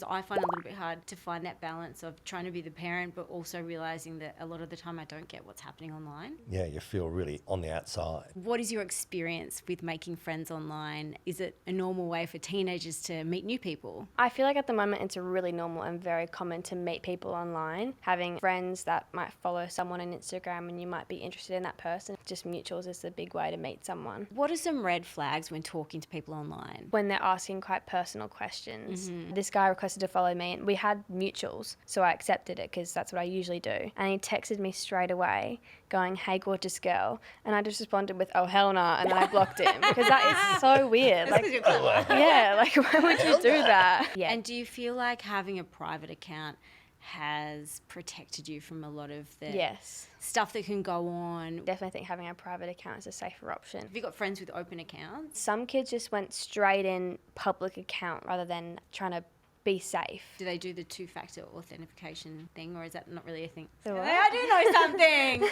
I find it a little bit hard to find that balance of trying to be the parent, but also realizing that a lot of the time I don't get what's happening online. Yeah, you feel really on the outside. What is your experience with making friends online? Is it a normal way for teenagers to meet new people? I feel like at the moment it's really normal and very common to meet people online. Having friends that might follow someone on Instagram and you might be interested in that person. Just mutuals is a big way to meet someone. What are some red flags when talking to people online? When they're asking quite personal questions. This guy requested to follow me and we had mutuals, so I accepted it because that's what I usually do. And he texted me straight away going, "Hey, gorgeous girl." And I just responded with, "Oh, hell nah," and then I blocked him because that is so weird. Like, yeah, like why would you do that? Yeah. And do you feel like having a private account has protected you from a lot of the Yes. stuff that can go on? Definitely think having a private account is a safer option. Have you got friends with open accounts? Some kids just went straight in public account rather than trying to be safe. Do they do the two-factor authentication thing, or is that not really a thing? The what? I do know something.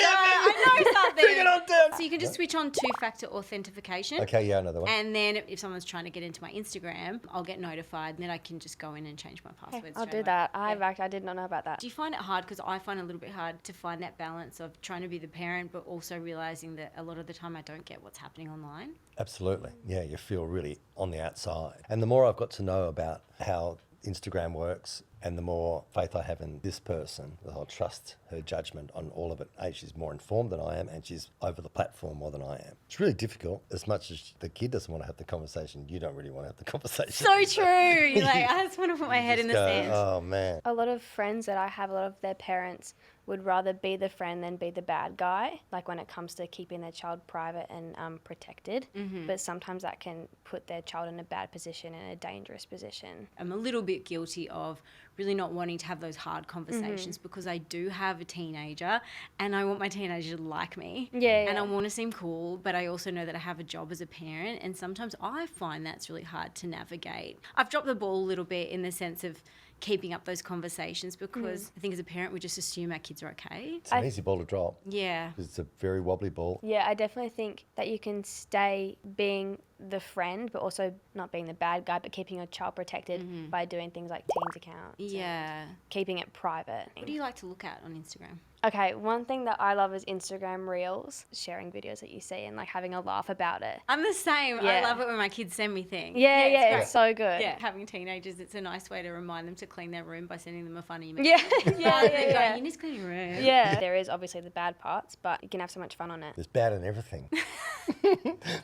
I know something. Bring it on down. So you can just switch on two-factor authentication. Okay, yeah, another one. And then if someone's trying to get into my Instagram, I'll get notified, and then I can just go in and change my password. I'll straight do away. that. Yeah. I did not know about that. Do you find it hard? Because I find it a little bit hard to find that balance of trying to be the parent, but also realizing that a lot of the time I don't get what's happening online. Absolutely. Yeah, you feel really on the outside. And the more I've got to know about how Instagram works and the more faith I have in this person, I'll trust her judgment on all of it. She's more informed than I am and she's over the platform more than I am. It's really difficult. As much as the kid doesn't want to have the conversation, you don't really want to have the conversation. So true. You're like, I just want to put my head in the Just go, sand. oh, man. A lot of friends that I have, a lot of their parents would rather be the friend than be the bad guy, like when it comes to keeping their child private and protected. But sometimes that can put their child in a bad position, in a dangerous position. I'm a little bit guilty of really not wanting to have those hard conversations because I do have a teenager and I want my teenager to like me. Yeah, And I yeah. want to seem cool, but I also know that I have a job as a parent, and sometimes I find that's really hard to navigate. I've dropped the ball a little bit in the sense of keeping up those conversations because I think as a parent we just assume our kids are okay. It's an easy ball to drop. Yeah. It's a very wobbly ball. Yeah, I definitely think that you can stay being the friend, but also not being the bad guy, but keeping your child protected by doing things like teens accounts. and Yeah. keeping it private. What do you like to look at on Instagram? Okay, one thing that I love is Instagram Reels, sharing videos that you see and like having a laugh about it. I'm the same. I Yeah. love it when my kids send me things. Yeah, great. it's so good. Yeah, having teenagers, it's a nice way to remind them to clean their room by sending them a funny email. Yeah, Rather yeah, than yeah. going, you need to clean your room. Yeah. There is obviously the bad parts, but you can have so much fun on it. There's bad in everything.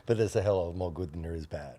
But there's a hell of more good than there is bad.